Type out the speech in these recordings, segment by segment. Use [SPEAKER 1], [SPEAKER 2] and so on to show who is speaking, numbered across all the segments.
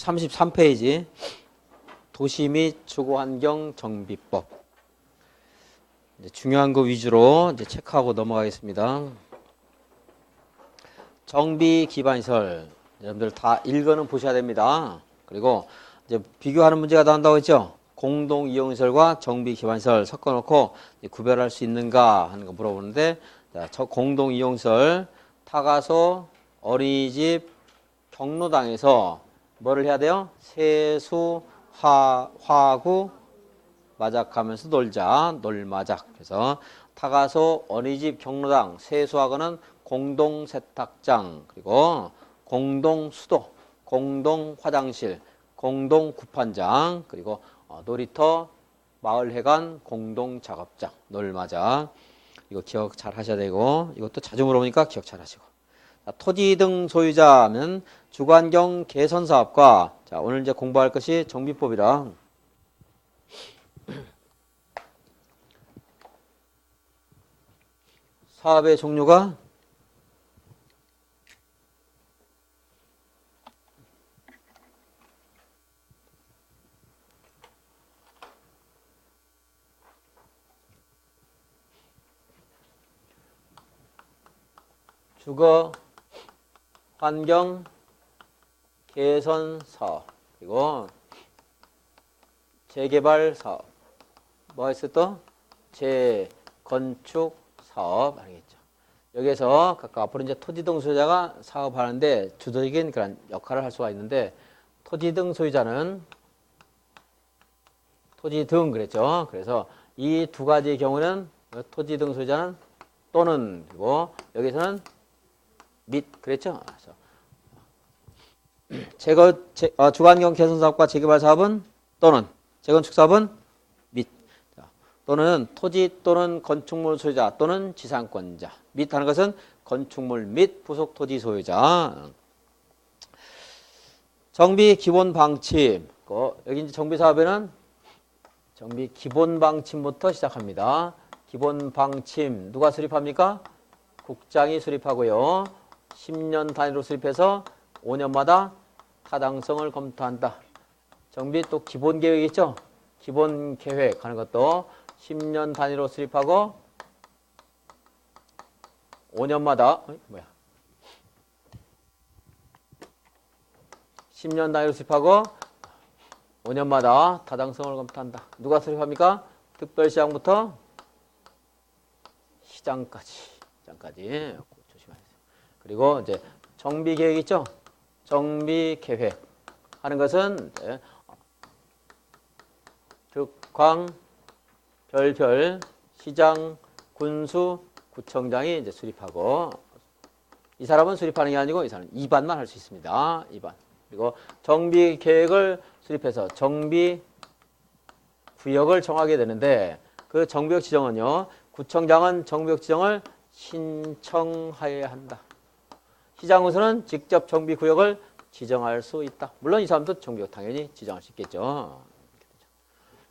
[SPEAKER 1] 33페이지 도시 및 주거환경 정비법. 이제 중요한 거 위주로 이제 체크하고 넘어가겠습니다. 정비 기반시설 여러분들 다 읽어는 보셔야 됩니다. 그리고 이제 비교하는 문제가 나온다고 했죠. 공동 이용시설과 정비 기반시설 섞어놓고 구별할 수 있는가 하는 거 물어보는데, 자, 저 공동 이용시설 타가소, 어린이집, 경로당에서 뭐를 해야 돼요? 세수, 화구, 마작하면서 놀자, 놀마작. 그래서 타가소, 어린이집, 경로당, 세수하고는 공동 세탁장, 그리고 공동 수도, 공동 화장실, 공동 구판장, 그리고 놀이터, 마을회관, 공동 작업장, 놀마작. 이거 기억 잘 하셔야 되고, 이것도 자주 물어보니까 기억 잘 하시고. 자, 토지 등 소유자는 주거환경 개선 사업과, 자, 오늘 이제 공부할 것이 정비법이랑 사업의 종류가 주거 환경 개선 사업, 그리고 재개발 사업, 뭐 있어 또? 재건축 사업 알겠죠? 여기에서 각각 앞으로 이제 토지 등 소유자가 사업하는데 주도적인 그런 역할을 할 수가 있는데, 토지 등 소유자는 토지 등 그랬죠? 그래서 이 두 가지의 경우는 토지 등 소유자는 또는, 그리고 여기서는 및 그랬죠? 그래서 주거환경 개선 사업과 재개발 사업은 또는, 재건축 사업은 및. 또는 토지 또는 건축물 소유자 또는 지상권자. 및 하는 것은 건축물 및 부속 토지 소유자. 정비 기본 방침. 여기 이제 정비 사업에는 정비 기본 방침부터 시작합니다. 기본 방침 누가 수립합니까? 국장이 수립하고요. 10년 단위로 수립해서 5년마다 타당성을 검토한다. 정비 또 기본 계획 있죠? 기본 계획 하는 것도 10년 단위로 수립하고 5년마다 10년 단위로 수립하고 5년마다 타당성을 검토한다. 누가 수립합니까? 특별시장부터 시장까지 조심하세요. 그리고 이제 정비 계획 있죠? 정비 계획 하는 것은 득광, 별별, 시장, 군수, 구청장이 이제 수립하고, 이 사람은 수립하는 게 아니고 이 사람은 입안만 할 수 있습니다. 입안. 그리고 정비 계획을 수립해서 정비 구역을 정하게 되는데, 그 정비구역 지정은요, 구청장은 정비구역 지정을 신청하여야 한다. 시장으로서는 직접 정비구역을 지정할 수 있다. 물론 이 사람도 정비구역 당연히 지정할 수 있겠죠.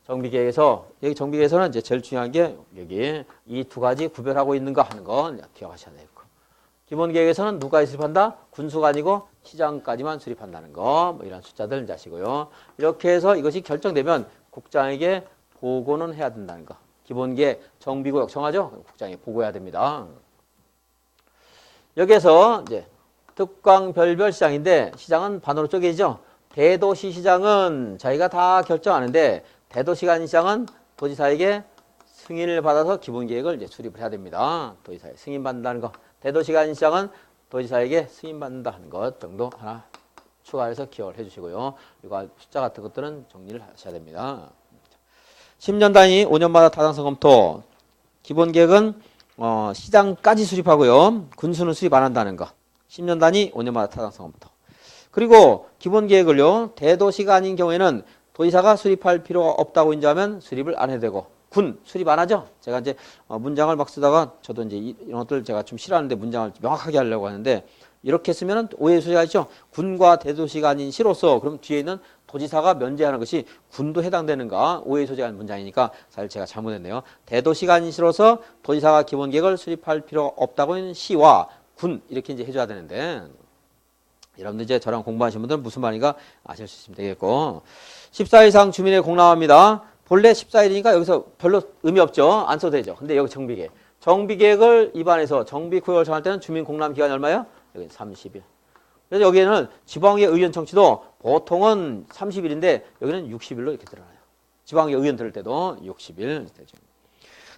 [SPEAKER 1] 정비계획에서, 여기 정비계획에서는 이제 제일 중요한 게 여기 이 두 가지 구별하고 있는가 하는 건 기억하셔야 되고, 기본계획에서는 누가 수립한다? 군수가 아니고 시장까지만 수립한다는 거, 뭐 이런 숫자들 이제 아시고요. 이렇게 해서 이것이 결정되면 국장에게 보고는 해야 된다는 거. 기본계획 정비구역 정하죠? 국장에 보고해야 됩니다. 여기에서 이제 특광 별별 시장인데, 시장은 반으로 쪼개지죠. 대도시 시장은 자기가 다 결정하는데, 대도시간 시장은 도지사에게 승인을 받아서 기본계획을 이제 수립을 해야 됩니다. 도지사에 승인받는다는 거. 대도시간 시장은 도지사에게 승인받는다 하는 것 정도 하나 추가해서 기억을 해주시고요. 이거 숫자 같은 것들은 정리를 하셔야 됩니다. 10년 단위 5년마다 타당성 검토. 기본계획은 시장까지 수립하고요. 군수는 수립 안 한다는 거. 10년 단위 5년마다 타당성 검토. 그리고 기본계획을요, 대도시가 아닌 경우에는 도지사가 수립할 필요가 없다고 인정하면 수립을 안 해도 되고, 군 수립 안 하죠? 제가 이제 문장을 막 쓰다가 저도 이제 이런 것들 제가 좀 싫어하는데 문장을 명확하게 하려고 하는데, 이렇게 쓰면은 오해 소지가 있죠? 군과 대도시가 아닌 시로서, 그럼 뒤에 있는 도지사가 면제하는 것이 군도 해당되는가? 오해 소지가 있는 문장이니까 사실 제가 잘못했네요. 대도시가 아닌 시로서 도지사가 기본계획을 수립할 필요가 없다고 하는 시와 군 이렇게 이제 해줘야 되는데, 여러분들 이제 저랑 공부하신 분들은 무슨 말인가 아실 수 있으면 되겠고. 14일 이상 주민의 공람합니다. 본래 14일이니까 여기서 별로 의미 없죠. 안 써도 되죠. 근데 여기 정비계획. 정비계획을 입안해서 정비구역을 정할 때는 주민 공람 기간이 얼마예요? 여기 30일. 그래서 여기에는 지방의 의원 청취도 보통은 30일인데 여기는 60일로 이렇게 들어가요. 지방의 의원 들을 때도 60일 되죠.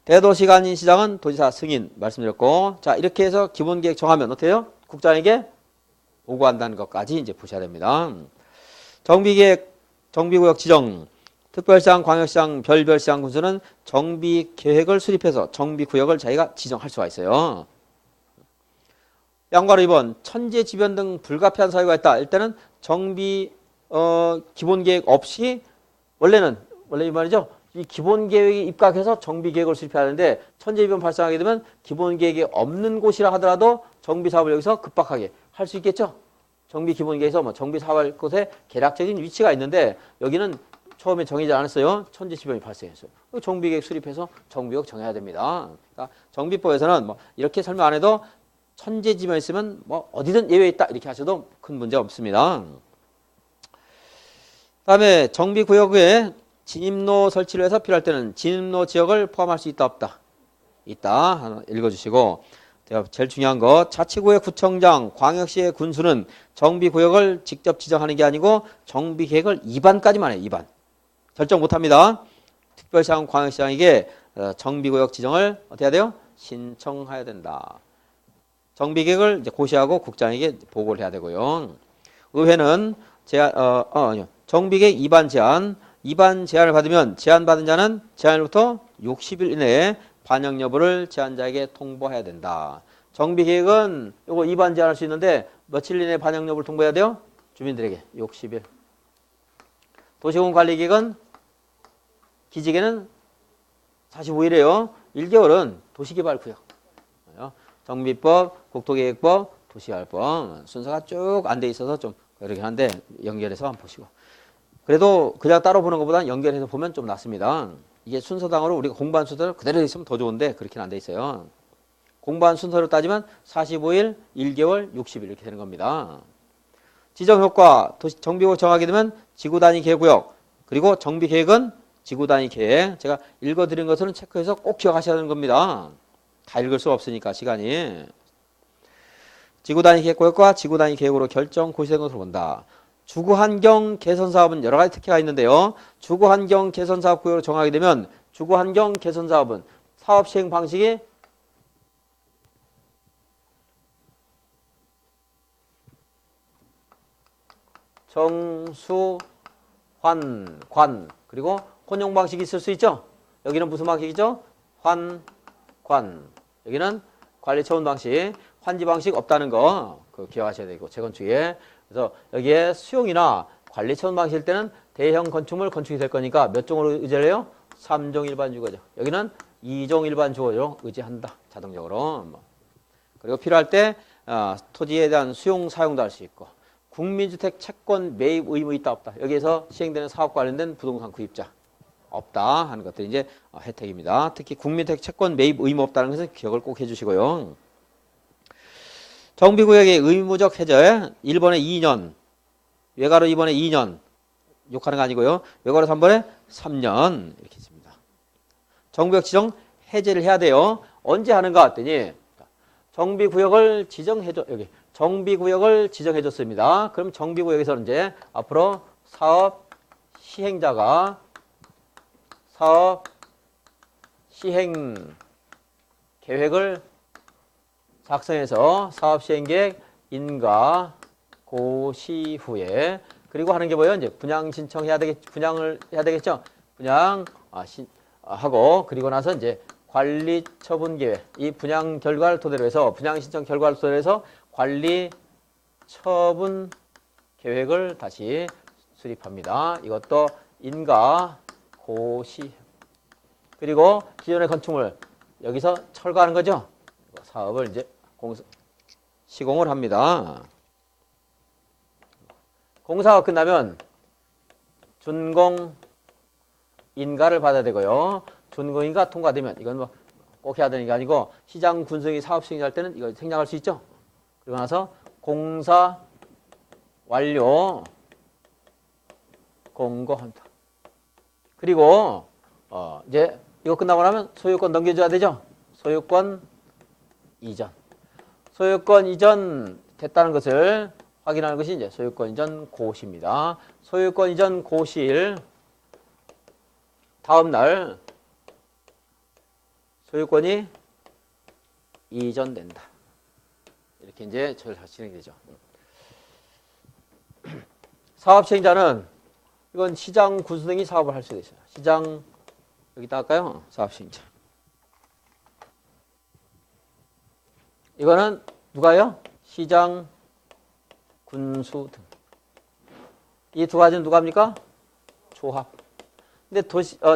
[SPEAKER 1] 대도시간인 시장은 도지사 승인 말씀드렸고, 자 이렇게 해서 기본계획 정하면 어때요? 국장에게 보고한다는 것까지 이제 보셔야 됩니다. 정비계획, 정비구역 지정, 특별시장, 광역시장, 별별시장 군수는 정비계획을 수립해서 정비구역을 자기가 지정할 수가 있어요. 양과로 2번 천재지변 등 불가피한 사유가 있다. 일단은 정비 기본계획 없이 원래 이 말이죠. 이 기본계획에 입각해서 정비계획을 수립해야 하는데 천재지변 발생하게 되면 기본계획이 없는 곳이라 하더라도 정비사업을 여기서 급박하게 할 수 있겠죠. 정비 기본계획에서 뭐 정비사업할 곳에 계략적인 위치가 있는데 여기는 처음에 정해지지 않았어요. 천재지변이 발생했어요. 정비계획 수립해서 정비구역 정해야 됩니다. 그러니까 정비법에서는 뭐 이렇게 설명 안 해도 천재지변이 있으면 뭐 어디든 예외 있다 이렇게 하셔도 큰 문제 없습니다. 다음에 정비구역에 진입로 설치를 해서 필요할 때는 진입로 지역을 포함할 수 있다 없다? 있다. 하나 읽어주시고 제일 중요한 거 자치구의 구청장, 광역시의 군수는 정비구역을 직접 지정하는 게 아니고 정비계획을 입안까지만 해요. 입안. 결정 못합니다. 특별시장, 광역시장에게 정비구역 지정을 어떻게 해야 돼요? 신청해야 된다. 정비계획을 이제 고시하고 국장에게 보고를 해야 되고요. 의회는 정비계획 입안 제안을 받으면 제안받은 자는 제안일부터 60일 이내에 반영 여부를 제안자에게 통보해야 된다. 정비계획은 이거 입안 제안할 수 있는데 며칠 이내에 반영 여부를 통보해야 돼요? 주민들에게 60일. 도시공원관리계획은 기지개는 45일이에요. 1개월은 도시개발구역. 정비법, 국토계획법, 도시개발법 순서가 쭉 안 돼 있어서 좀 그러긴 한데 연결해서 한번 보시고. 그래도 그냥 따로 보는 것보다는 연결해서 보면 좀 낫습니다. 이게 순서당으로 우리가 공부한 순서를 그대로 있으면 더 좋은데 그렇게는 안 돼 있어요. 공부한 순서로 따지면 45일, 1개월, 60일 이렇게 되는 겁니다. 지정효과, 정비구역 정하게 되면 지구단위 계획구역, 그리고 정비계획은 지구단위 계획. 제가 읽어드린 것은 체크해서 꼭 기억하셔야 하는 겁니다. 다 읽을 수 없으니까 시간이. 지구단위 계획구역과 지구단위 계획으로 결정 고시된 것으로 본다. 주거환경 개선사업은 여러 가지 특혜가 있는데요. 주거환경 개선사업 구역으로 정하게 되면 주거환경 개선사업은 사업 시행 방식이 정수, 관, 그리고 혼용 방식이 있을 수 있죠. 여기는 무슨 방식이죠? 관. 여기는 관리처분 방식, 환지 방식 없다는 거 기억하셔야 되고 재건축에. 그래서 여기에 수용이나 관리처분 방식일 때는 대형 건축물 건축이 될 거니까 몇 종으로 의지를 해요? 3종 일반 주거죠. 여기는 2종 일반 주거로 의지한다. 자동적으로. 그리고 필요할 때 토지에 대한 수용 사용도 할 수 있고 국민주택 채권 매입 의무 있다 없다. 여기에서 시행되는 사업 관련된 부동산 구입자 없다 하는 것들이 이제 혜택입니다. 특히 국민주택 채권 매입 의무 없다는 것은 기억을 꼭 해주시고요. 정비구역의 의무적 해제 1번에 2년, 외과로 2번에 2년, 욕하는 거 아니고요. 외과로 3번에 3년 이렇게 있습니다. 정비구역 지정 해제를 해야 돼요. 언제 하는가 했더니 정비구역을 지정해줘. 여기 정비구역을 지정해줬습니다. 그럼 정비구역에서는 이제 앞으로 사업 시행자가 사업 시행 계획을 작성해서 사업 시행 계획 인가 고시 후에 그리고 하는 게 뭐예요? 이제 분양 신청해야 분양을 해야 되겠죠? 분양 하고 그리고 나서 이제 관리 처분 계획 이 분양 결과를 토대로 해서 분양 신청 결과를 토대로 해서 관리 처분 계획을 다시 수립합니다. 이것도 인가 고시 그리고 기존의 건축물 여기서 철거하는 거죠. 사업을 이제 시공을 합니다. 공사가 끝나면 준공 인가를 받아야 되고요. 준공 인가 통과되면 이건 뭐 꼭 해야 되는 게 아니고 시장 군수이 사업 시행할 때는 이거 생략할 수 있죠. 그리고 나서 공사 완료 공고합니다. 그리고 이제 이거 끝나고 나면 소유권 넘겨줘야 되죠. 소유권 이전. 소유권 이전 됐다는 것을 확인하는 것이 이제 소유권 이전 고시입니다. 소유권 이전 고시일 다음 날 소유권이 이전된다. 이렇게 이제 진행이 되죠. 사업 시행자는 이건 시장 군수 등이 사업을 할 수가 있어요. 시장 여기다 할까요? 사업 시행자. 이거는 누가요? 시장 군수 등. 이 두 가지는 누가 합니까? 조합. 근데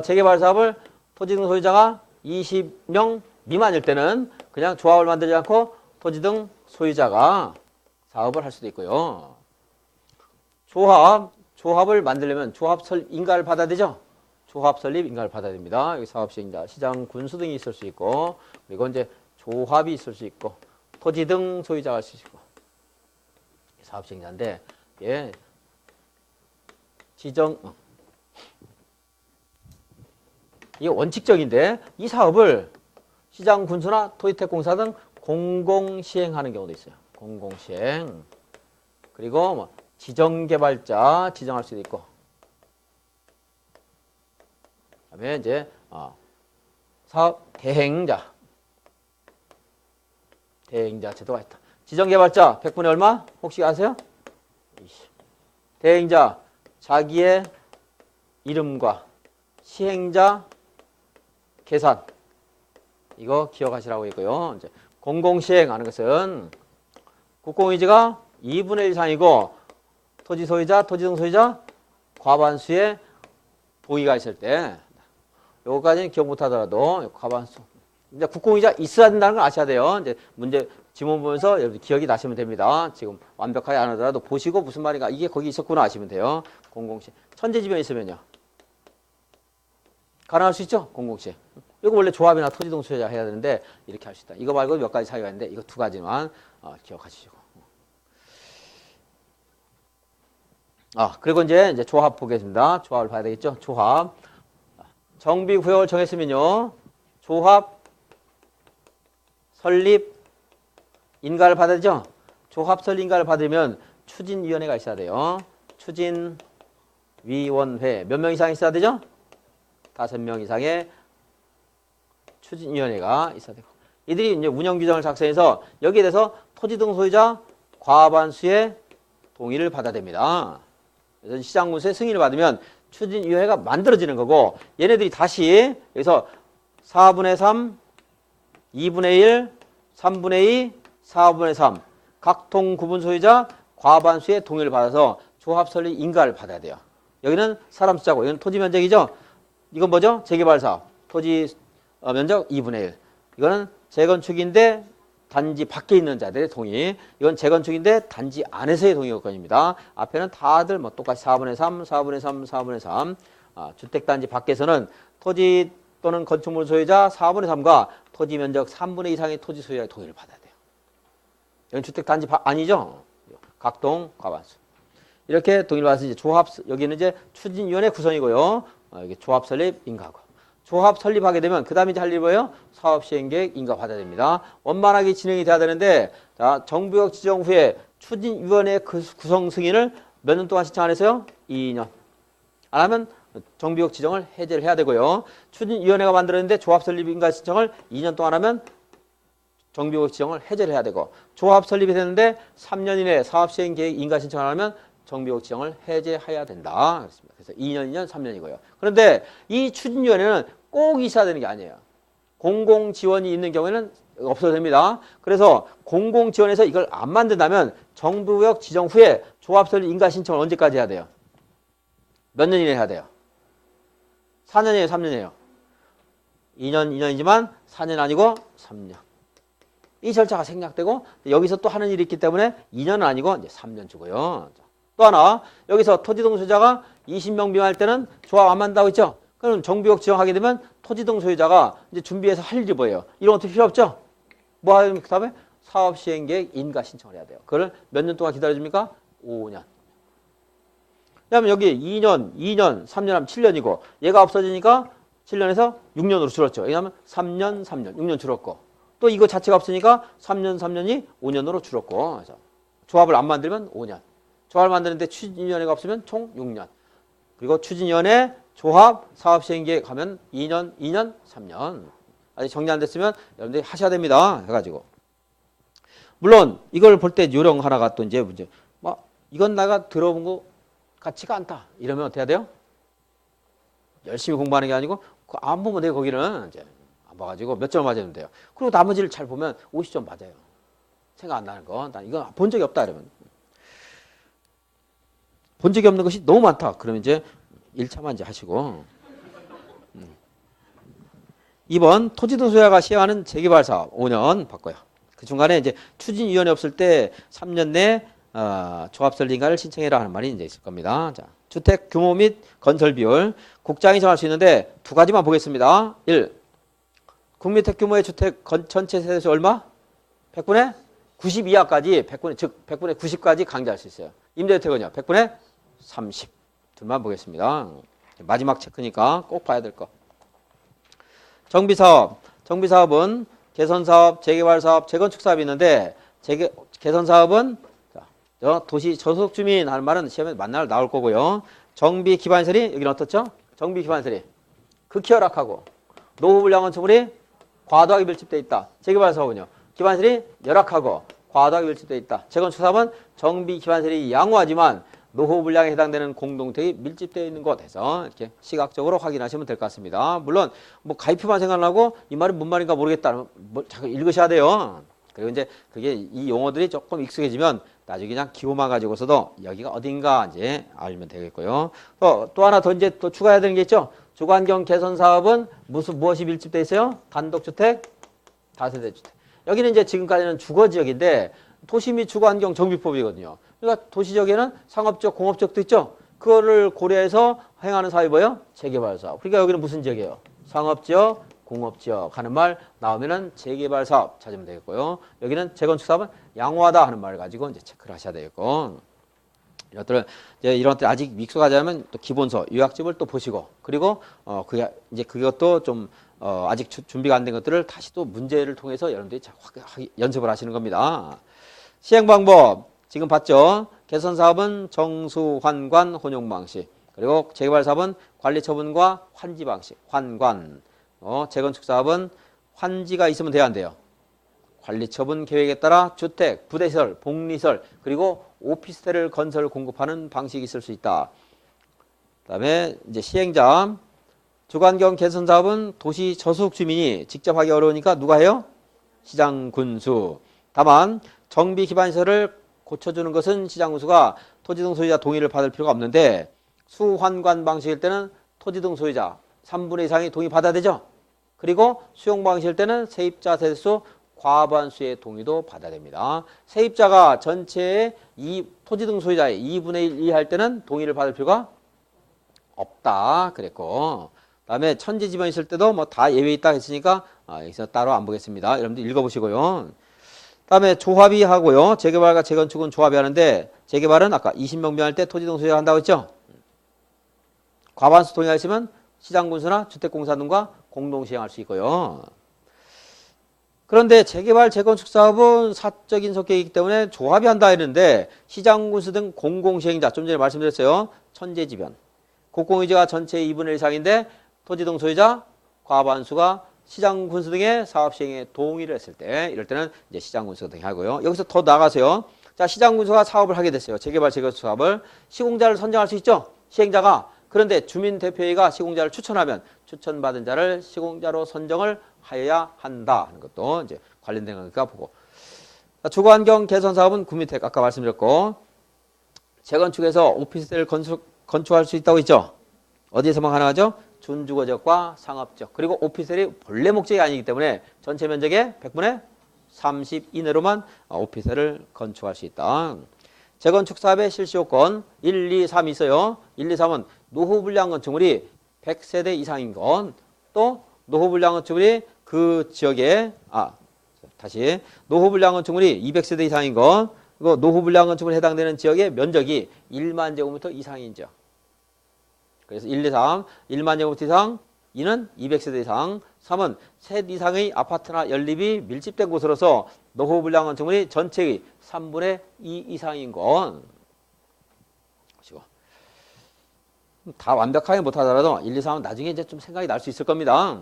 [SPEAKER 1] 재개발 사업을 토지 등 소유자가 20명 미만일 때는 그냥 조합을 만들지 않고 토지 등 소유자가 사업을 할 수도 있고요. 조합을 만들려면 조합 설립 인가를 받아야 되죠. 조합 설립 인가를 받아야 됩니다. 여기 사업 시행자, 시장 군수 등이 있을 수 있고, 그리고 이제 조합이 있을 수 있고, 토지 등 소유자가 있을 수 있고. 사업 시행자인데, 예. 이게 원칙적인데, 이 사업을 시장 군수나 토지택공사 등 공공 시행하는 경우도 있어요. 공공 시행. 그리고 뭐 지정개발자 지정할 수도 있고. 그다음에 이제 사업 대행자 제도가 있다. 지정개발자 100분의 얼마? 혹시 아세요? 20. 대행자 자기의 이름과 시행자 계산 이거 기억하시라고 했고요. 이제 공공시행하는 것은 국공유지가 2분의 1 이상이고 토지 소유자, 토지 등 소유자 과반수의 동의가 있을 때 요거까지는 기억 못하더라도 과반수 이제 국공유지가 있어야 된다는 걸 아셔야 돼요. 이제 문제 지문 보면서 여러분 기억이 나시면 됩니다. 지금 완벽하게 안 하더라도 보시고 무슨 말인가 이게 거기 있었구나 아시면 돼요. 공공시행 천재지변 있으면요 가능할 수 있죠. 공공시행 이거 원래 조합이나 토지 등 소유자 해야 되는데 이렇게 할 수 있다. 이거 말고 몇 가지 사유가 있는데 이거 두 가지만 기억하시고. 그리고 이제 조합 보겠습니다. 조합을 봐야 되겠죠. 조합. 정비 구역을 정했으면요. 조합 설립 인가를 받아야 되죠. 조합 설립 인가를 받으면 추진위원회가 있어야 돼요. 추진위원회 몇 명 이상 있어야 되죠? 5명 이상의 추진위원회가 있어야 되고 이들이 이제 운영규정을 작성해서 여기에 대해서 토지 등 소유자 과반수의 동의를 받아야 됩니다. 그래서 시장군수의 승인을 받으면 추진위원회가 만들어지는 거고 얘네들이 다시 여기서 4분의 3, 2분의 1, 3분의 2, 4분의 3 각통 구분 소유자 과반수의 동의를 받아서 조합 설립 인가를 받아야 돼요. 여기는 사람 숫자고 이건 토지 면적이죠. 이건 뭐죠? 재개발 사업. 토지 면적 2분의 1. 이거는 재건축인데 단지 밖에 있는 자들의 동의. 이건 재건축인데 단지 안에서의 동의 요건입니다. 앞에는 다들 뭐 똑같이 4분의 3, 4분의 3, 4분의 3. 주택단지 밖에서는 토지 또는 건축물 소유자 4분의 3과 토지 면적 3분의 2 이상의 토지 소유자의 동의를 받아야 돼요. 이건 주택단지 아니죠? 각동 과반수. 이렇게 동의를 받아서 이제 조합, 여기는 이제 추진위원회 구성이고요. 여기 조합 설립 인가고. 조합 설립하게 되면 그 다음에 이제 할 일이 뭐예요? 사업시행계획 인가 받아야 됩니다. 원만하게 진행이 돼야 되는데 자, 정부역 지정 후에 추진위원회 구성 승인을 몇 년 동안 신청 안 했어요? 2년. 안 하면 정부역 지정을 해제를 해야 되고요. 추진위원회가 만들었는데 조합 설립 인가 신청을 2년 동안 하면 정부역 지정을 해제를 해야 되고 조합 설립이 됐는데 3년 이내에 사업시행계획 인가 신청을 하면 정비국 지정을 해제해야 된다. 그렇습니다. 그래서 2년, 2년, 3년이고요. 그런데 이 추진위원회는 꼭 있어야 되는 게 아니에요. 공공지원이 있는 경우에는 없어도 됩니다. 그래서 공공지원에서 이걸 안 만든다면 정부구역 지정 후에 조합설립 인가 신청을 언제까지 해야 돼요? 몇 년 이내에 해야 돼요? 4년이에요, 3년이에요? 2년, 2년이지만 4년 아니고 3년. 이 절차가 생략되고 여기서 또 하는 일이 있기 때문에 2년은 아니고 이제 3년 주고요. 또 하나 여기서 토지등 소유자가 20명 미만일 때는 조합 안 만든다고 했죠. 그럼 정비역 지정하게 되면 토지등 소유자가 이제 준비해서 할 일이 뭐예요? 이런 것도 필요 없죠. 뭐 하면 그 다음에 사업시행계획 인가 신청을 해야 돼요. 그걸 몇 년 동안 기다려줍니까? 5년. 그다음에 여기 2년, 3년 하면 7년이고 얘가 없어지니까 7년에서 6년으로 줄었죠. 왜냐하면 3년, 6년 줄었고 또 이거 자체가 없으니까 3년이 5년으로 줄었고 그래서 조합을 안 만들면 5년. 조합을 만드는데 추진위원회가 없으면 총 6년. 그리고 추진위원회, 조합, 사업시행계획 하면 2년, 3년. 아직 정리 안 됐으면 여러분들이 하셔야 됩니다. 해가지고. 물론 이걸 볼 때 요령 하나가 또 이제 문제. 이건 내가 들어본 거 같지가 않다. 이러면 어떻게 해야 돼요? 열심히 공부하는 게 아니고 안 보면 돼요. 거기는 이제 안 봐가지고 몇 점 맞으면 돼요. 그리고 나머지를 잘 보면 50점 맞아요. 생각 안 나는 거. 난 이거 본 적이 없다. 이러면. 본 적이 없는 것이 너무 많다. 그러면 이제 1차만 이제 하시고. 2번 토지 등 소유자가 시행하는 재개발 사업 5년 바꿔요. 그 중간에 이제 추진위원회 없을 때 3년 내 조합 설립인가를 신청해라 하는 말이 이제 있을 겁니다. 자, 주택 규모 및 건설 비율 국장이 정할 수 있는데 두 가지만 보겠습니다. 1. 국민택 규모의 주택 전체 세대수 얼마? 100분의 90 이하까지 100분의 90까지 강제할 수 있어요. 임대주택은요. 100분의 30. 둘만 보겠습니다. 마지막 체크니까 꼭 봐야 될 거. 정비사업. 정비사업은 개선사업, 재개발사업, 재건축사업이 있는데 개선사업은 도시 저속주민 하는 말은 시험에 만날 나올 거고요. 정비 기반시설이 여기는 어떻죠? 정비 기반시설이 극히 열악하고 노후 불량 건축물이 과도하게 밀집되어 있다. 재개발 사업은요. 기반시설이 열악하고 과도하게 밀집되어 있다. 재건축 사업은 정비 기반시설이 양호하지만 노후 불량에 해당되는 공동택이 밀집되어 있는 곳에서 이렇게 시각적으로 확인하시면 될 것 같습니다. 물론 뭐 가입표만 생각나고 이 말이 뭔 말인가 모르겠다. 자꾸 읽으셔야 돼요. 그리고 이제 그게 이 용어들이 조금 익숙해지면 나중에 그냥 기호만 가지고서도 여기가 어딘가 이제 알면 되겠고요. 또 하나 더 이제 또 추가해야 되는 게 있죠. 주거환경 개선 사업은 무엇이 밀집되어 있어요? 단독주택, 다세대주택. 여기는 이제 지금까지는 주거지역인데 도시 및 주거환경 정비법이거든요. 그러니까 도시지역에는 상업지역, 공업지역도 있죠. 그거를 고려해서 행하는 사업이 뭐예요? 재개발 사업. 그러니까 여기는 무슨 지역이에요? 상업지역, 공업지역 하는 말 나오면은 재개발 사업 찾으면 되겠고요. 여기는 재건축 사업은 양호하다 하는 말을 가지고 이제 체크를 하셔야 되겠고. 이것들은 이제 이런 것들 아직 익숙하지 않으면 또 기본서, 요약집을 또 보시고 그리고 그게 이제 그것도 좀 아직 준비가 안 된 것들을 다시 또 문제를 통해서 여러분들이 연습을 하시는 겁니다. 시행 방법 지금 봤죠? 개선 사업은 정수, 환관, 혼용 방식. 그리고 재개발 사업은 관리 처분과 환지 방식, 환관. 재건축 사업은 환지가 있으면 돼야 안 돼요. 관리 처분 계획에 따라 주택, 부대시설, 복리시설, 그리고 오피스텔을 건설 공급하는 방식이 있을 수 있다. 그다음에 이제 시행자 주거환경 개선 사업은 도시 저소득 주민이 직접 하기 어려우니까 누가 해요? 시장 군수. 다만 정비 기반 시설을 고쳐주는 것은 시장 군수가 토지 등 소유자 동의를 받을 필요가 없는데 수환관 방식일 때는 토지 등 소유자 3분의 2 이상이 동의 받아야 되죠. 그리고 수용 방식일 때는 세입자 세대수 과반수의 동의도 받아야 됩니다. 세입자가 전체의 토지 등 소유자의 2분의 1 이하일 때는 동의를 받을 필요가 없다 그랬고, 그다음에 천지 지변 있을 때도 뭐 다 예외 있다 했으니까 여기서 따로 안 보겠습니다. 여러분들 읽어보시고요. 그다음에 조합이 하고요. 재개발과 재건축은 조합이 하는데 재개발은 아까 20명 할 때 토지 등 소유자 한다고 했죠. 과반수 동의하시면 시장군수나 주택공사 등과 공동 시행할 수 있고요. 그런데 재개발 재건축 사업은 사적인 성격이기 때문에 조합이 한다 했는데 시장군수 등 공공시행자 좀 전에 말씀드렸어요. 천재지변. 공공유지가 전체의 2분의 1 이상인데 토지 등 소유자 과반수가 시장군수 등의 사업 시행에 동의를 했을 때 이럴 때는 이제 시장군수가 동의하고요. 여기서 더 나가세요. 자, 시장군수가 사업을 하게 됐어요. 재개발 재건축 사업을 시공자를 선정할 수 있죠. 시행자가. 그런데 주민대표회의가 시공자를 추천하면 추천받은 자를 시공자로 선정을 하여야 한다 하는 것도 이제 관련된 거니까 보고. 주거환경 개선 사업은 구민택 아까 말씀드렸고, 재건축에서 오피스텔을 건축할 수 있다고 했죠. 어디에서만 가능하죠? 준주거지역과 상업지역. 그리고 오피스텔이 본래 목적이 아니기 때문에 전체 면적의 100분의 30 이내로만 오피스텔을 건축할 수 있다. 재건축 사업의 실시 요건 1, 2, 3 있어요. 1, 2, 3은 노후 불량 건축물이 100세대 이상인 건, 또 노후 불량 건축물이 그 지역에 노후 불량 건축물이 200세대 이상인 건, 이거 노후 불량 건축물에 해당되는 지역의 면적이 1만 제곱미터 이상인 지역. 그래서 1, 2, 3, 1만 제곱미터 이상, 2는 200세대 이상, 3은 셋 이상의 아파트나 연립이 밀집된 곳으로서 노후 불량 건축물이 전체의 3분의 2 이상인 건 보시고. 다 완벽하게 못하더라도 1, 2, 3은 나중에 이제 좀 생각이 날 수 있을 겁니다.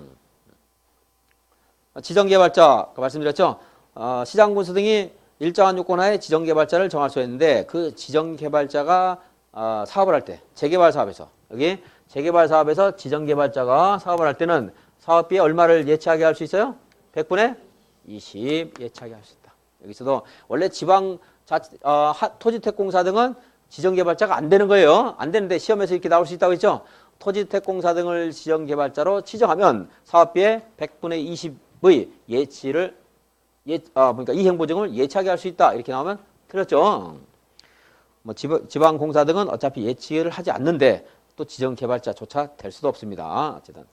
[SPEAKER 1] 지정개발자, 아까 말씀드렸죠? 시장군수 등이 일정한 요건하에 지정개발자를 정할 수 있는데 그 지정개발자가 사업을 할 때, 재개발 사업에서, 여기 재개발 사업에서 지정개발자가 사업을 할 때는 사업비에 얼마를 예치하게 할 수 있어요? 100분의 20 예치하게 할 수 있다. 여기서도 원래 토지주택공사 등은 지정개발자가 안 되는 거예요. 안 되는데 시험에서 이렇게 나올 수 있다고 했죠. 토지주택공사 등을 지정개발자로 지정하면 사업비의 100분의 20의 예치를 그러니까 이행보증을 예치하게 할 수 있다. 이렇게 나오면 틀렸죠. 뭐 지방공사 등은 어차피 예치를 하지 않는데 또 지정개발자조차 될 수도 없습니다. 어쨌든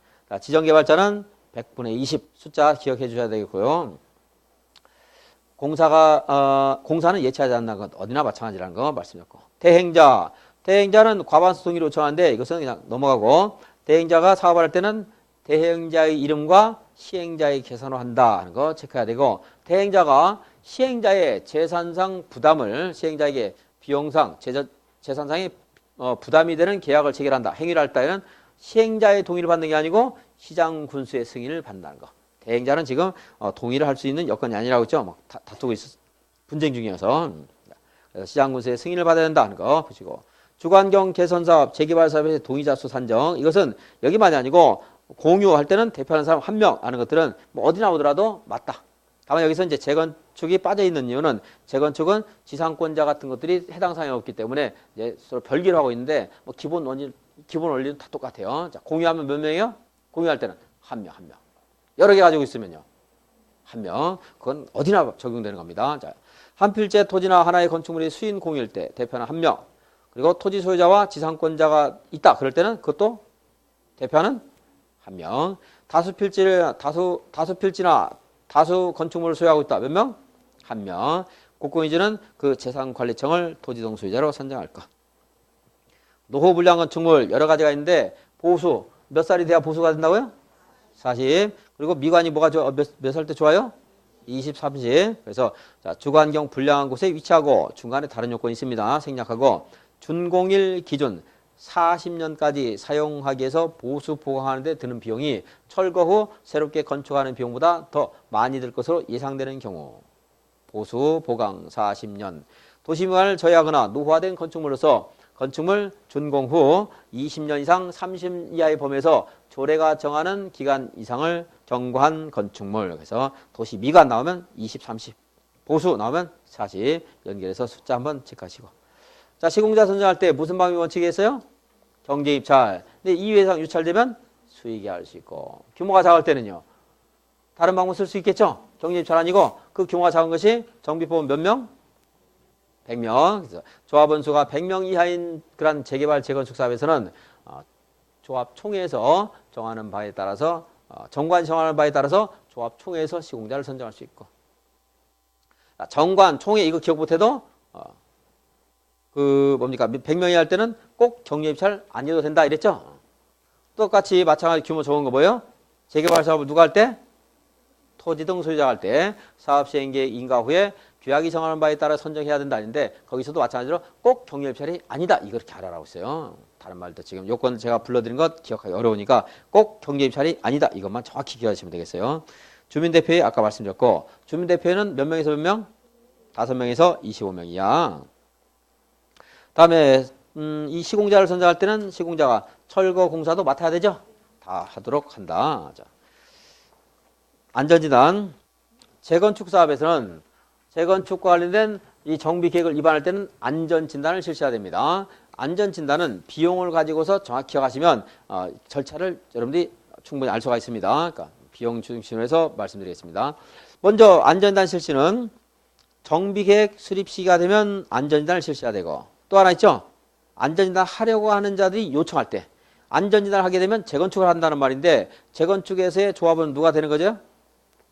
[SPEAKER 1] 지정개발자는 100분의 20 숫자 기억해 주셔야 되겠고요. 공사는 예치하지 않는 건 어디나 마찬가지라는 거 말씀드렸고. 대행자는 과반수 동의를 요청하는데 이것은 그냥 넘어가고 대행자가 사업을 할 때는 대행자의 이름과 시행자의 계산을 한다 하는 거 체크해야 되고 대행자가 시행자의 재산상 부담을 시행자에게 비용상 재산상의 부담이 되는 계약을 체결한다. 행위를 할 때는 시행자의 동의를 받는 게 아니고 시장 군수의 승인을 받는다는 거. 대행자는 지금 동의를 할 수 있는 여건이 아니라고 했죠. 막 다투고 분쟁 중이어서. 그래서 시장 군수의 승인을 받아야 된다는 거 보시고. 주관경 개선사업, 재개발 사업의 동의자 수 산정. 이것은 여기만이 아니고 공유할 때는 대표하는 사람 한 명 하는 것들은 뭐 어디 나오더라도 맞다. 다만 여기서 이제 재건축이 빠져 있는 이유는 재건축은 지상권자 같은 것들이 해당 사항이 없기 때문에 이제 서로 별개로 하고 있는데 뭐 기본 원리는 다 똑같아요. 자, 공유하면 몇 명이요? 공유할 때는 한 명. 여러 개 가지고 있으면요. 한 명. 그건 어디나 적용되는 겁니다. 자, 한 필지 토지나 하나의 건축물이 수인 공유일 때 대표는 한 명. 그리고 토지 소유자와 지상권자가 있다. 그럴 때는 그것도 대표는 한 명. 다수 필지나 다수 건축물을 소유하고 있다. 몇 명? 한 명. 국공유지는 그 재산관리청을 토지동 소유자로 선정할 것. 노후 불량 건축물 여러 가지가 있는데 보수 몇 살이 돼야 보수가 된다고요? 40. 그리고 미관이 뭐가 몇 살 때 좋아요? 20, 30. 그래서 자, 주관경 불량한 곳에 위치하고 중간에 다른 요건이 있습니다. 생략하고 준공일 기준 40년까지 사용하기 위해서 보수 보강하는 데 드는 비용이 철거 후 새롭게 건축하는 비용보다 더 많이 들 것으로 예상되는 경우 보수 보강 40년 도시미관을 저해하거나 노후화된 건축물로서 건축물 준공 후 20년 이상 30 이하의 범위에서 조례가 정하는 기간 이상을 경과한 건축물. 그래서 도시미관 나오면 20, 30 보수 나오면 40 연결해서 숫자 한번 체크하시고. 자, 시공자 선정할 때 무슨 방법이 원칙이 있어요? 경제 입찰. 근데 2회 이상 유찰되면 수익이 할 수 있고. 규모가 작을 때는요. 다른 방법 쓸 수 있겠죠? 경제 입찰 아니고 그 규모가 작은 것이 정비법은 몇 명? 100명. 그래서 조합원 수가 100명 이하인 그런 재개발 재건축 사업에서는 조합 총회에서 정하는 바에 따라서 정관 정하는 바에 따라서 조합 총회에서 시공자를 선정할 수 있고. 정관 총회 이거 기억 못해도 100명이 할 때는 꼭 경제 입찰 안 해도 된다 이랬죠. 똑같이 마찬가지 규모 적은 거 뭐예요? 재개발 사업을 누가 할 때? 토지등 소유자가 할 때 사업 시행 계획 인가 후에 규약이 정하는 바에 따라 선정해야 된다 했는데 거기서도 마찬가지로 꼭 경제 입찰이 아니다 이렇게 알아라고 했어요. 다른 말도 지금 요건 제가 불러드린 것 기억하기 어려우니까 꼭 경제 입찰이 아니다 이것만 정확히 기억하시면 되겠어요. 주민대표회 아까 말씀드렸고 주민대표회는 몇 명에서 몇 명? 5명에서 25명이야. 다음에 이 시공자를 선정할 때는 시공자가 철거 공사도 맡아야 되죠. 다 하도록 한다. 자. 안전진단 재건축 사업에서는 재건축과 관련된 이 정비 계획을 위반할 때는 안전진단을 실시해야 됩니다. 안전진단은 비용을 가지고서 정확히 기억하시면 절차를 여러분들이 충분히 알 수가 있습니다. 그러니까 비용 중심으로 해서 말씀드리겠습니다. 먼저 안전진단 실시는 정비계획 수립 시기가 되면 안전진단을 실시해야 되고 또 하나 있죠. 안전진단 하려고 하는 자들이 요청할 때 안전진단을 하게 되면 재건축을 한다는 말인데 재건축에서의 조합은 누가 되는 거죠?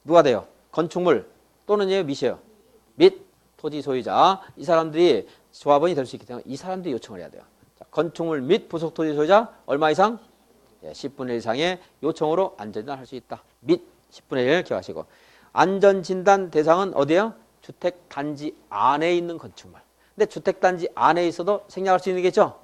[SPEAKER 1] 누가 돼요? 건축물 또는 밑이에요. 및 토지 소유자. 이 사람들이 조합원이 될 수 있기 때문에 이 사람들이 요청을 해야 돼요. 자, 건축물 및 부속 토지 소유자 얼마 이상? 10분의 1 이상의 요청으로 안전진단을 할 수 있다. 및 10분의 1 기억하시고. 안전진단 대상은 어디예요? 주택단지 안에 있는 건축물. 근데 주택단지 안에 있어도 생략할 수 있는 게죠.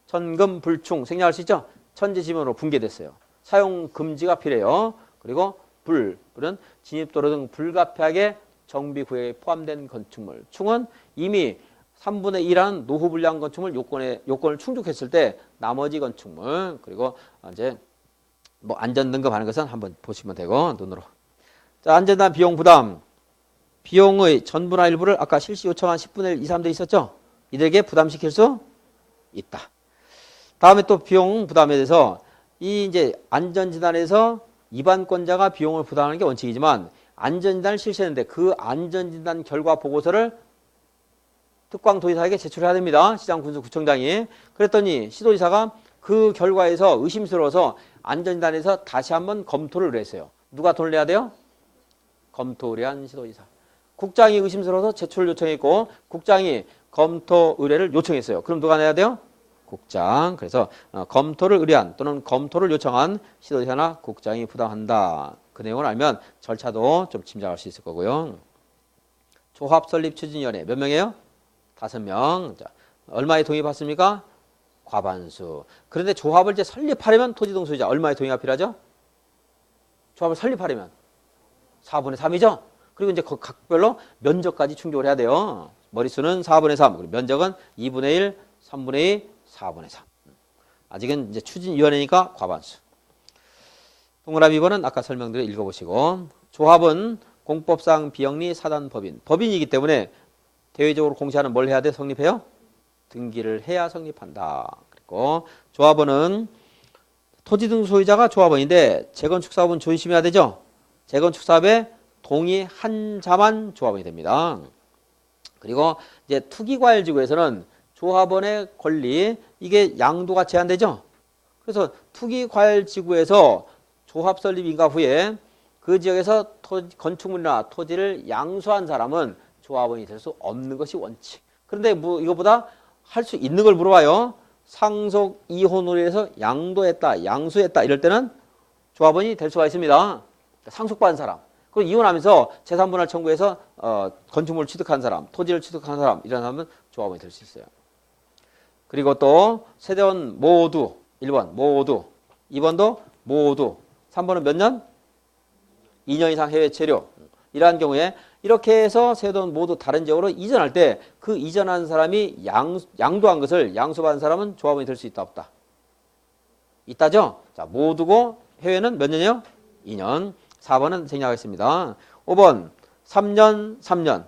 [SPEAKER 1] 천금, 불충 생략할 수 있죠. 천지지변으로 붕괴됐어요. 사용 금지가 필요해요. 그리고 불은 진입도로 등 불가피하게 정비구역에 포함된 건축물. 충은 이미 3분의 2라는 노후 불량 건축물 요건을 충족했을 때 나머지 건축물 그리고 이제 뭐 안전 등급하는 것은 한번 보시면 되고 눈으로. 자, 안전단 비용 부담. 비용의 전부나 일부를 아까 실시 요청한 10분의 1 이사람들이 있었죠. 이들에게 부담시킬 수 있다. 다음에 또 비용 부담에 대해서 이 이제 안전진단에서 입안권자가 비용을 부담하는 게 원칙이지만 안전진단을 실시했는데 그 안전진단 결과 보고서를 특광도지사에게 제출해야 됩니다. 시장군수구청장이. 그랬더니 시도지사가 그 결과에서 의심스러워서 안전진단에서 다시 한번 검토를 했어요. 누가 돈을 내야 돼요? 검토 의뢰한 시도지사. 국장이 의심스러워서 제출을 요청했고 국장이 검토 의뢰를 요청했어요. 그럼 누가 내야 돼요? 국장. 그래서 검토를 의뢰한 또는 검토를 요청한 시도지사나 국장이 부담한다. 그 내용을 알면 절차도 좀 짐작할 수 있을 거고요. 조합 설립 추진위원회 몇 명이에요? 5명. 자, 얼마에 동의 받습니까? 과반수. 그런데 조합을 이제 설립하려면 토지동 소유자 얼마의 동의가 필요하죠? 조합을 설립하려면 4분의 3이죠? 그리고 이제 각별로 면적까지 충족을 해야 돼요. 머릿수는 4분의 3, 그리고 면적은 2분의 1, 3분의 2, 4분의 3. 아직은 이제 추진위원회니까 과반수. 동그라미 2번은 아까 설명드려 읽어보시고. 조합은 공법상 비영리 사단법인. 법인이기 때문에 대외적으로 공시하는 뭘 해야 돼? 성립해요? 등기를 해야 성립한다. 그리고 조합원은 토지 등 소유자가 조합원인데 재건축 사업은 조심해야 되죠? 재건축 사업에 동의한 자만 조합원이 됩니다. 그리고 이제 투기과열지구에서는 조합원의 권리 이게 양도가 제한되죠. 그래서 투기과열지구에서 조합 설립 인가 후에 그 지역에서 건축물이나 토지를 양수한 사람은 조합원이 될 수 없는 것이 원칙. 그런데 뭐 이거보다 할 수 있는 걸 물어봐요. 상속 이혼으로 해서 양도했다, 양수했다 이럴 때는 조합원이 될 수가 있습니다. 상속받은 사람. 그리고 이혼하면서 재산분할 청구해서 건축물을 취득한 사람, 토지를 취득한 사람 이런 사람은 조합원이 될 수 있어요. 그리고 또 세대원 모두 1번 모두 2번도 모두 3번은 몇 년? 2년 이상 해외 체류. 이러한 경우에 이렇게 해서 세대원 모두 다른 지역으로 이전할 때 그 이전한 사람이 양도한 것을 양수받은 사람은 조합원이 될 수 있다 없다? 있다죠? 자, 모두고 해외는 몇 년이요? 2년. 4번은 생략하겠습니다. 5번 3년 3년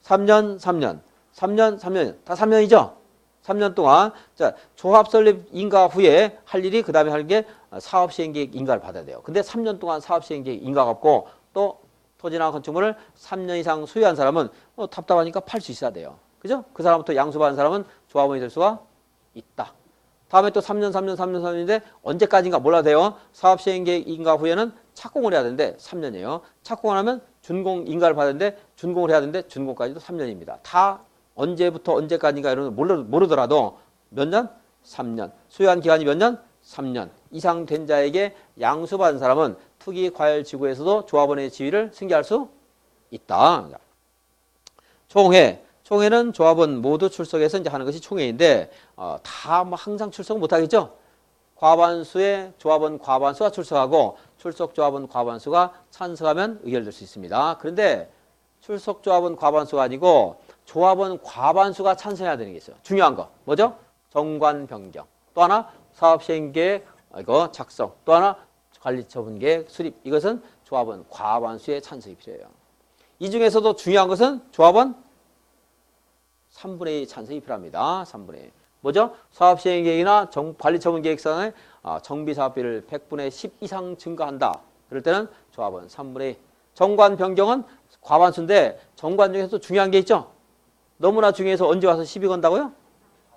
[SPEAKER 1] 3년 3년 3년 3년 다 3년이죠? 3년 동안 자 조합 설립 인가 후에 할 일이 그 다음에 할 게 사업 시행계획 인가를 받아야 돼요. 근데 3년 동안 사업 시행계획 인가가 없고 또 토지나 건축물을 3년 이상 소유한 사람은 답답하니까 팔 수 있어야 돼요. 그죠? 그 사람부터 양수받은 사람은 조합원이 될 수가 있다. 다음에 또 3년 3년 3년 3년인데 언제까지인가 몰라도 돼요. 사업 시행계획 인가 후에는 착공을 해야 되는데 3년이에요. 착공을 하면 준공 인가를 받았는데 준공을 해야 되는데 준공까지도 3년입니다. 다 언제부터 언제까지인가 이런 거 모르더라도 몇 년? 3년. 소유한 기간이 몇 년? 3년. 이상 된 자에게 양수받은 사람은 투기과열지구에서도 조합원의 지위를 승계할 수 있다. 총회. 총회는 조합원 모두 출석해서 이제 하는 것이 총회인데 다 뭐 항상 출석 못 하겠죠? 과반수의 조합원 과반수가 출석하고 출석 조합원 과반수가 찬성하면 의결될 수 있습니다. 그런데 출석 조합원 과반수가 아니고 조합원 과반수가 찬성해야 되는 게 있어요. 중요한 거 뭐죠? 정관 변경. 또 하나 사업 시행계획 이거 작성. 또 하나 관리처분계획 수립. 이것은 조합원 과반수의 찬성이 필요해요. 이 중에서도 중요한 것은 조합원 3분의 2 찬성이 필요합니다. 3분의 2. 뭐죠? 사업시행계획이나 관리처분계획상의 정비사업비를 100분의 10 이상 증가한다. 그럴 때는 조합원 3분의 2. 정관 변경은 과반수인데 정관 중에서도 중요한 게 있죠? 너무나 중요해서 언제 와서 시비 건다고요?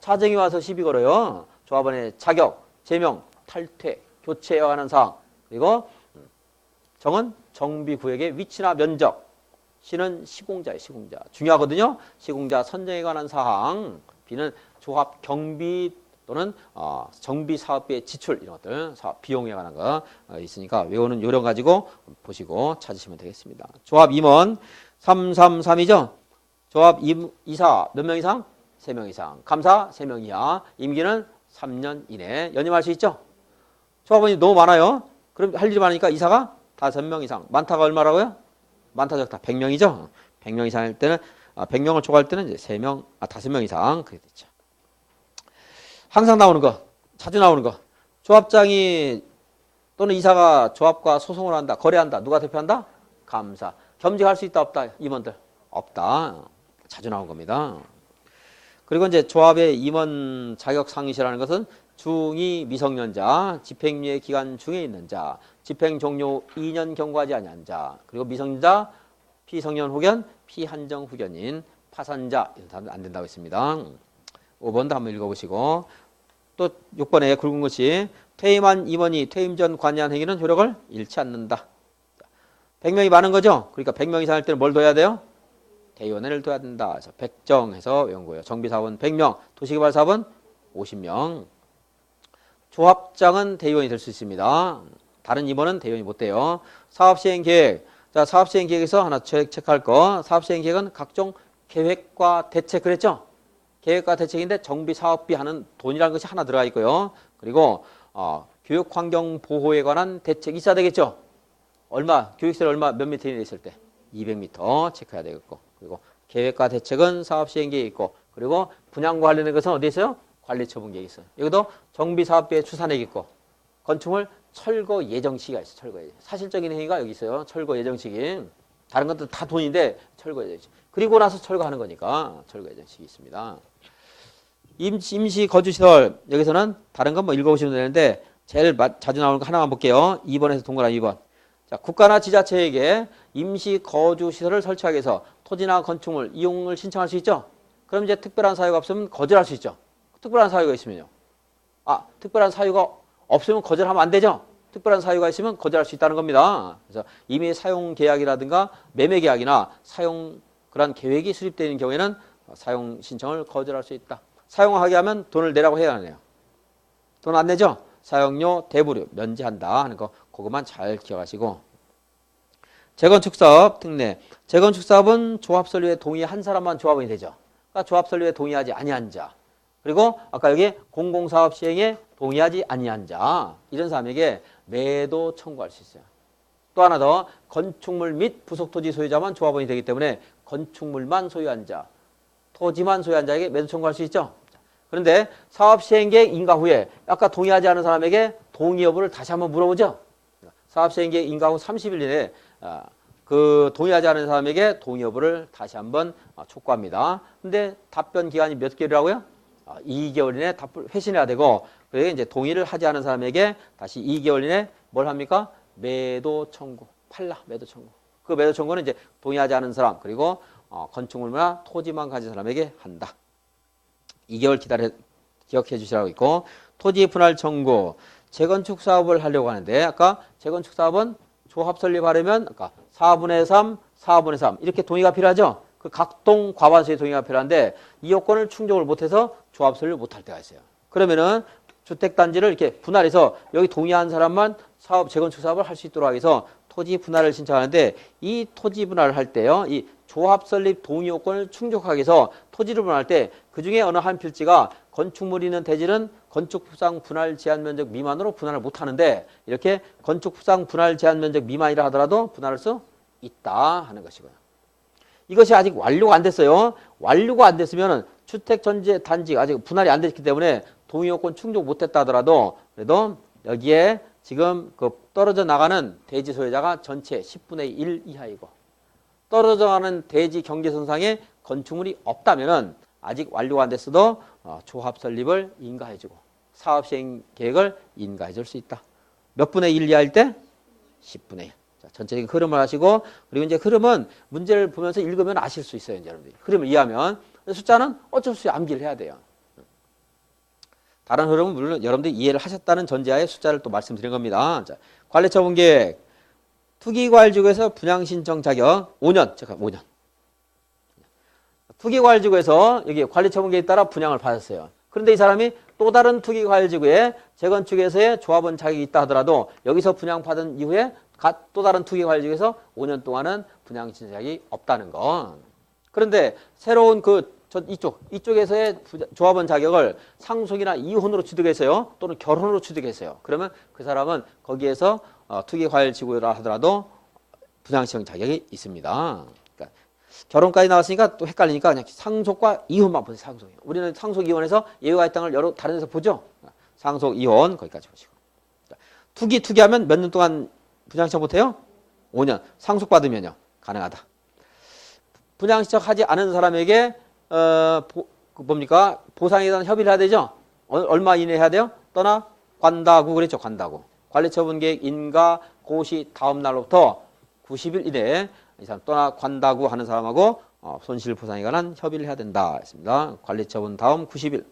[SPEAKER 1] 차정이 와서 시비 걸어요. 조합원의 자격, 제명, 탈퇴, 교체에 관한 사항. 그리고 정은 정비구역의 위치나 면적, C는 시공자예요. 시공자. 중요하거든요. 시공자 선정에 관한 사항. B는 조합 경비 또는 정비 사업비의 지출 이런 것들 사업 비용에 관한 거 있으니까 외우는 요령 가지고 보시고 찾으시면 되겠습니다. 조합 임원 333이죠. 조합 이사 몇 명 이상? 3명 이상. 감사 3명 이하. 임기는 3년 이내. 연임할 수 있죠. 조합원이 너무 많아요. 그럼 할 일이 많으니까 이사가 5명 이상. 많다가 얼마라고요? 많다 적다 100명이죠. 100명 이상 할 때는 100명을 초과할 때는 이제 5명 이상 그게 됐죠. 항상 나오는 거, 자주 나오는 거. 조합장이 또는 이사가 조합과 소송을 한다, 거래한다. 누가 대표한다? 감사. 겸직할 수 있다, 없다? 임원들. 없다. 자주 나온 겁니다. 그리고 이제 조합의 임원 자격 상실이라는 것은 중2 미성년자, 집행유예 기간 중에 있는 자, 집행 종료 2년 경과하지 아니한 자, 그리고 미성년자, 피성년 후견, 피한정 후견인, 파산자 이런 사람은 안 된다고 했습니다. 5번도 한번 읽어보시고 또 6번에 굵은 것이 퇴임한 임원이 퇴임 전 관여한 행위는 효력을 잃지 않는다. 100명이 많은 거죠. 그러니까 100명 이상 할 때는 뭘 둬야 돼요? 대의원회를 둬야 된다. 그래서 100정해서 외운 거예요. 정비사업은 100명, 도시개발사업은 50명. 조합장은 대의원이 될 수 있습니다. 다른 임원은 대의원이 못 돼요. 사업시행계획. 자, 사업시행계획에서 하나 체크할 거. 사업시행계획은 각종 계획과 대책 그랬죠? 계획과 대책인데 정비사업비 하는 돈이라는 것이 하나 들어가 있고요. 그리고 교육환경보호에 관한 대책 있어야 되겠죠? 얼마? 교육시설 얼마 몇 미터 이내 있을 때? 200m 체크해야 되겠고. 그리고 계획과 대책은 사업시행계획이 있고 그리고 분양과 관련된 것은 어디 있어요? 관리처분계획이 있어요. 여기도 정비사업비의 추산액이 있고 건축물 철거 예정시기가 있어요. 철거 예정. 사실적인 행위가 여기 있어요. 철거 예정시기. 다른 것도 다 돈인데 철거 예정시기. 그리고 나서 철거하는 거니까 철거 예정시기 있습니다. 임시 거주시설 여기서는 다른 건 뭐 읽어보시면 되는데 제일 자주 나오는 거 하나만 볼게요. 2번에서 동그라미 2번. 자, 국가나 지자체에게 임시 거주시설을 설치하기 위해서 토지나 건축물 이용을 신청할 수 있죠. 그럼 이제 특별한 사유가 없으면 거절할 수 있죠. 특별한 사유가 있으면요. 특별한 사유가 없으면 거절하면 안 되죠. 특별한 사유가 있으면 거절할 수 있다는 겁니다. 그래서 이미 사용 계약이라든가 매매 계약이나 사용 그런 계획이 수립되어 있는 경우에는 사용 신청을 거절할 수 있다. 사용하게 하면 돈을 내라고 해야 하네요. 돈 안 내죠? 사용료 대부료 면제한다 하는 거 그것만 잘 기억하시고. 재건축사업 특례. 재건축사업은 조합설립에 동의한 사람만 조합원이 되죠. 그러니까 조합설립에 동의하지 아니한 자. 그리고 아까 여기 공공사업 시행에 동의하지 아니한 자. 이런 사람에게 매도 청구할 수 있어요. 또 하나 더 건축물 및 부속토지 소유자만 조합원이 되기 때문에 건축물만 소유한 자, 토지만 소유한 자에게 매도 청구할 수 있죠. 그런데 사업시행계획 인가 후에 아까 동의하지 않은 사람에게 동의 여부를 다시 한번 물어보죠. 사업시행계획 인가 후 30일 이내에 그 동의하지 않은 사람에게 동의 여부를 다시 한번 촉구합니다. 근데 답변 기간이 몇 개월이라고요? 2개월 이내에 회신해야 되고, 그리고 이제 동의를 하지 않은 사람에게 다시 2개월 이내에 뭘 합니까? 매도 청구, 매도 청구. 그 매도 청구는 이제 동의하지 않은 사람, 그리고 건축물이나 토지만 가진 사람에게 한다. 2개월 기억해 주시라고 있고, 토지 분할 청구, 재건축 사업을 하려고 하는데, 아까 재건축 사업은 조합 설립하려면 아까 4분의 3, 4분의 3 이렇게 동의가 필요하죠. 그 각동 과반수의 동의가 필요한데 이 요건을 충족을 못해서 조합 설립을 못할 때가 있어요. 그러면은 주택단지를 이렇게 분할해서 여기 동의한 사람만 재건축 사업을 할 수 있도록 하기 위해서 토지 분할을 신청하는데 이 토지 분할을 할 때요, 이 조합 설립 동의 요건을 충족하기 위해서 토지를 분할할 때 그 중에 어느 한 필지가 건축물이 있는 대지는 건축부상 분할 제한 면적 미만으로 분할을 못 하는데 이렇게 건축부상 분할 제한 면적 미만이라 하더라도 분할할 수 있다 하는 것이고요. 이것이 아직 완료가 안 됐어요. 완료가 안 됐으면 주택 전체 단지가 아직 분할이 안 됐기 때문에 동의 요건 충족 못했다 하더라도 그래도 여기에 지금 그 떨어져 나가는 대지 소유자가 전체 10분의 1 이하이고 떨어져 가는 대지 경계선상에 건축물이 없다면은 아직 완료가 안 됐어도 조합 설립을 인가해주고 사업 시행 계획을 인가해줄 수 있다. 몇 분의 1 이하일 때? 10분의 1. 자, 전체적인 흐름을 하시고 그리고 이제 흐름은 문제를 보면서 읽으면 아실 수 있어요. 이제 여러분들이. 흐름을 이해하면 숫자는 어쩔 수 없이 암기를 해야 돼요. 다른 흐름은 물론 여러분들이 이해를 하셨다는 전제하에 숫자를 또 말씀드린 겁니다. 자, 관리처분 계획. 투기과일지구에서 분양신청 자격 5년. 잠깐 5년. 투기과일지구에서 여기 관리처분계획에 따라 분양을 받았어요. 그런데 이 사람이 또 다른 투기과일지구에 재건축에서의 조합원 자격이 있다 하더라도 여기서 분양받은 이후에 또 다른 투기과일지구에서 5년 동안은 분양신청 자격이 없다는 거. 그런데 새로운 이쪽에서의 조합원 자격을 상속이나 이혼으로 취득했어요. 또는 결혼으로 취득했어요. 그러면 그 사람은 거기에서 투기과일지구라 하더라도 분양신청 자격이 있습니다. 그러니까 결혼까지 나왔으니까 또 헷갈리니까 그냥 상속과 이혼만 보세요. 상속. 우리는 상속 이혼에서 예외가 있다는 걸 여러 다른 데서 보죠. 상속 이혼 거기까지 보시고. 투기하면 몇 년 동안 분양신청 못해요? 5년. 상속받으면요 가능하다. 분양신청하지 않은 사람에게 보상에 대한 협의를 해야 되죠. 얼마 이내에 해야 돼요? 떠나 관다구 그랬죠. 관다구. 관리처분계획 인가 고시 다음 날로부터 90일 이내에 이 사람 떠나 관다구 하는 사람하고 손실보상에 관한 협의를 해야 된다 했습니다. 관리처분 다음 90일.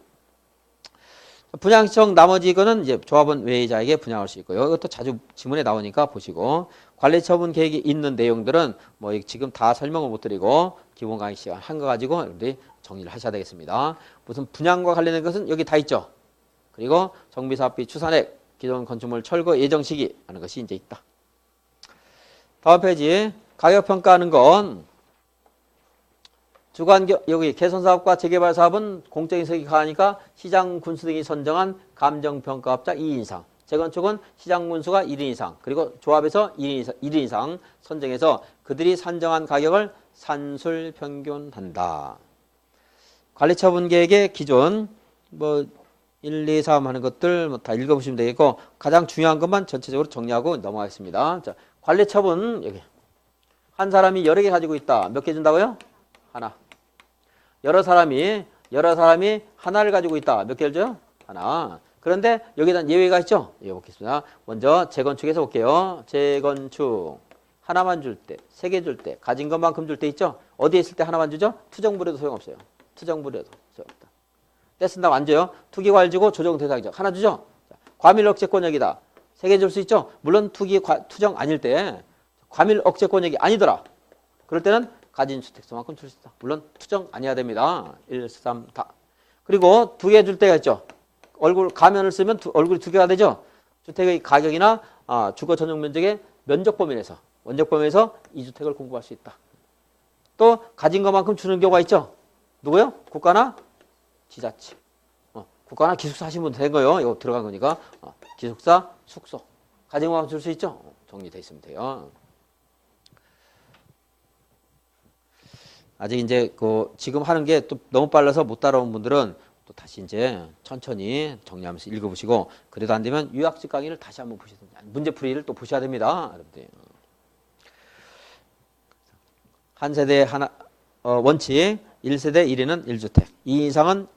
[SPEAKER 1] 분양신청 나머지 거는 이제 조합원 외의자에게 분양할 수 있고요. 이것도 자주 지문에 나오니까 보시고 관리처분 계획이 있는 내용들은 뭐 지금 다 설명을 못 드리고 기본 강의 시간 한 거 가지고 여러분들이 정리를 하셔야 되겠습니다. 무슨 분양과 관련된 것은 여기 다 있죠. 그리고 정비사업비 추산액, 기존 건축물 철거 예정 시기 하는 것이 이제 있다. 다음 페이지 가격 평가하는 건 여기 개선사업과 재개발 사업은 공적인 세력이 강하니까 시장 군수 등이 선정한 감정평가업자 2인 이상, 재건축은 시장 군수가 1인 이상, 그리고 조합에서 1인 이상 선정해서 그들이 산정한 가격을 산술평균한다. 관리처분계획의 기존 1, 2, 3 하는 것들 다 읽어보시면 되겠고 가장 중요한 것만 전체적으로 정리하고 넘어가겠습니다. 자, 관리처분 여기 한 사람이 여러 개 가지고 있다. 몇 개 준다고요? 하나. 여러 사람이 하나를 가지고 있다. 몇 개를 줘요? 하나. 그런데 여기에 대한 예외가 있죠? 예, 보겠습니다. 먼저 재건축에서 볼게요. 재건축 하나만 줄 때, 세 개 줄 때, 가진 것만큼 줄 때 있죠? 어디에 있을 때 하나만 주죠? 투정부에도 소용없어요. 투정부에도 소용없다. 떼쓴다고 안 줘요. 투기과일지구 조정 대상적 하나 주죠? 과밀 억제권역이다. 세 개 줄 수 있죠? 물론 투정 아닐 때 과밀 억제권역이 아니더라. 그럴 때는 가진 주택수만큼 줄 수 있다. 물론 투정 아니어야 됩니다. 1, 3, 다. 그리고 두 개 줄 때가 있죠. 얼굴 가면을 쓰면 얼굴이 두 개가 되죠. 주택의 가격이나 주거 전용 면적의 면적 범위에서 원적 범위에서 이 주택을 공급할 수 있다. 또 가진 것만큼 주는 경우가 있죠. 누구요? 국가나 지자체. 국가나 기숙사 하시면 된 거예요. 이거 들어간 거니까 기숙사, 숙소 가진 것만큼 줄 수 있죠. 정리돼 있으면 돼요. 아직 이제 지금 하는 게 또 너무 빨라서 못 따라온 분들은 또 다시 이제 천천히 정리하면서 읽어보시고 그래도 안 되면 유학식 강의를 다시 한번 보셔야 됩니다. 문제풀이를 또 보셔야 됩니다. 여러분들. 한 세대 하나 원칙 1세대 1인은 1주택 2인 이상은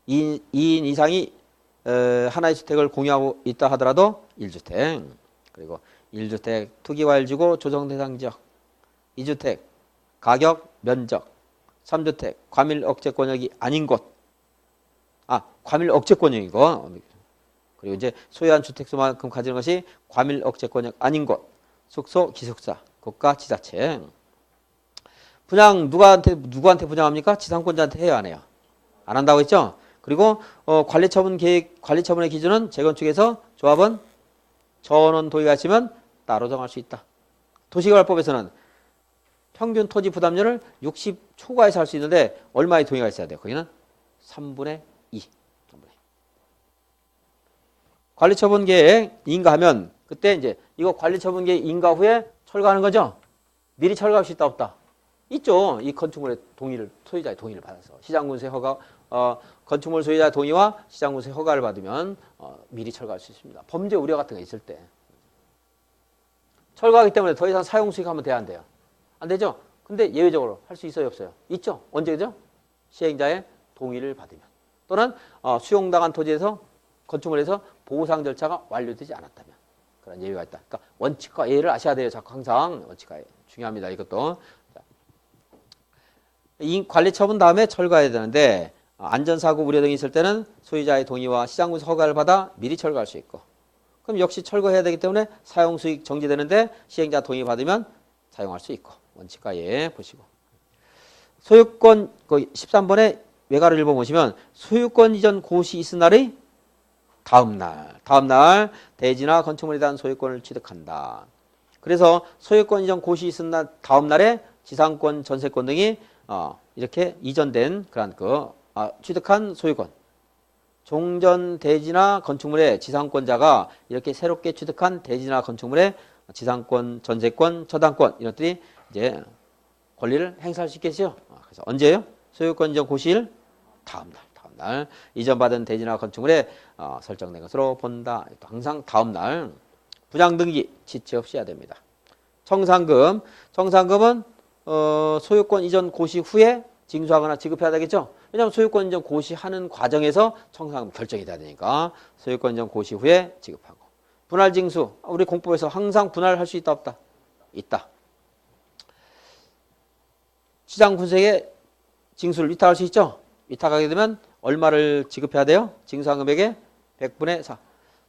[SPEAKER 1] 2인 이상이 하나의 주택을 공유하고 있다 하더라도 1주택 그리고 1주택 투기과일지구 조정대상 지역 2주택 가격, 면적, 3주택, 과밀 억제권역이 아닌 곳. 과밀 억제권역이고. 그리고 이제 소유한 주택수만큼 가지는 것이 과밀 억제권역 아닌 곳. 숙소, 기숙사, 국가, 지자체. 분양 누구한테 분양합니까? 지상권자한테 해요, 안 해요? 안 한다고 했죠? 그리고 관리처분의 기준은 재건축에서 조합은 전원 도의가 있으면 따로 정할 수 있다. 도시개발법에서는 평균 토지 부담률을 60 초과해서 할 수 있는데 얼마의 동의가 있어야 돼요? 거기는 3분의 2. 관리처분계획 인가하면 그때 이제 이거 관리처분계획 인가 후에 철거하는 거죠? 미리 철거할 수 있다 없다? 있죠. 이 건축물의 소유자의 동의를 받아서 시장군수의 허가, 건축물 소유자 동의와 시장군수의 허가를 받으면 미리 철거할 수 있습니다. 범죄 우려 같은 게 있을 때. 철거하기 때문에 더 이상 사용 수익하면 돼야 안 돼요? 안 되죠? 근데 예외적으로 할 수 있어요, 없어요? 있죠? 언제죠? 시행자의 동의를 받으면. 또는 수용당한 토지에서 건축물에서 보상 절차가 완료되지 않았다면. 그런 예외가 있다. 그러니까 원칙과 예외를 아셔야 돼요. 자꾸 항상 원칙과 예외. 중요합니다. 이것도. 이 관리처분 다음에 철거해야 되는데 안전사고 우려 등이 있을 때는 소유자의 동의와 시장군수 허가를 받아 미리 철거할 수 있고 그럼 역시 철거해야 되기 때문에 사용 수익 정지되는데 시행자 동의 받으면 사용할 수 있고 원칙가에 보시고 소유권 13번에 외가를 읽어보시면 소유권 이전 고시 있은 날의 다음 날 대지나 건축물에 대한 소유권을 취득한다. 그래서 소유권 이전 고시 있은 날 다음 날에 지상권, 전세권 등이 이렇게 이전된 그런 취득한 소유권. 종전 대지나 건축물의 지상권자가 이렇게 새롭게 취득한 대지나 건축물의 지상권, 전세권, 저당권 이런 것들이 이제 권리를 행사할 수 있겠죠. 그래서 언제요? 소유권 이전 고시일 다음 날 이전받은 대지나 건축물에 설정된 것으로 본다. 항상 다음 날 부장등기 지체 없이 해야 됩니다. 청산금은 소유권 이전 고시 후에 징수하거나 지급해야 되겠죠. 왜냐하면 소유권 이전 고시하는 과정에서 청산금 결정이 돼야 되니까 소유권 이전 고시 후에 지급하고 분할 징수 우리 공법에서 항상 분할할 수 있다 없다? 있다. 시장 군수에게 징수를 위탁할 수 있죠. 위탁하게 되면 얼마를 지급해야 돼요? 징수한 금액의 100분의 4.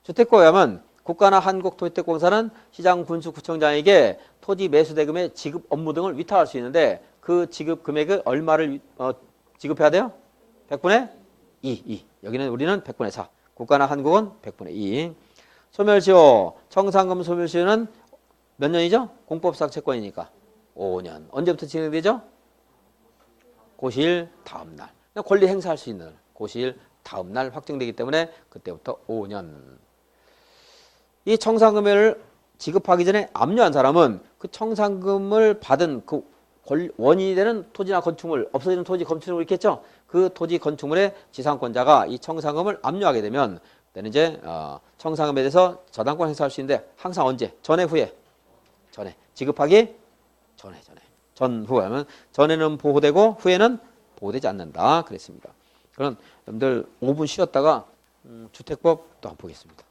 [SPEAKER 1] 주택법에 하면 국가나 한국토지택공사는 시장 군수 구청장에게 토지 매수 대금의 지급 업무 등을 위탁할 수 있는데 그 지급 금액을 얼마를 지급해야 돼요? 100분의 2. 여기는 우리는 100분의 4. 국가나 한국은 100분의 2. 소멸시효, 청산금 소멸시효는 몇 년이죠? 공법상 채권이니까 5년. 언제부터 진행되죠? 고시일 다음 날. 권리 행사할 수 있는 고시일 다음 날 확정되기 때문에 그때부터 5년. 이 청산금을 지급하기 전에 압류한 사람은 그 청산금을 받은 그 원인이 되는 토지나 건축물, 없어지는 토지, 건축물 있겠죠? 그 토지, 건축물의 지상권자가 이 청산금을 압류하게 되면 그때는 이제 청산금에 대해서 저당권 행사할 수 있는데 항상 언제? 전에 후에? 전에. 지급하기 전에. 전후 하면 전에는 보호되고 후에는 보호되지 않는다 그랬습니다. 그럼 여러분들 5분 쉬었다가 주택법 또 한번 보겠습니다.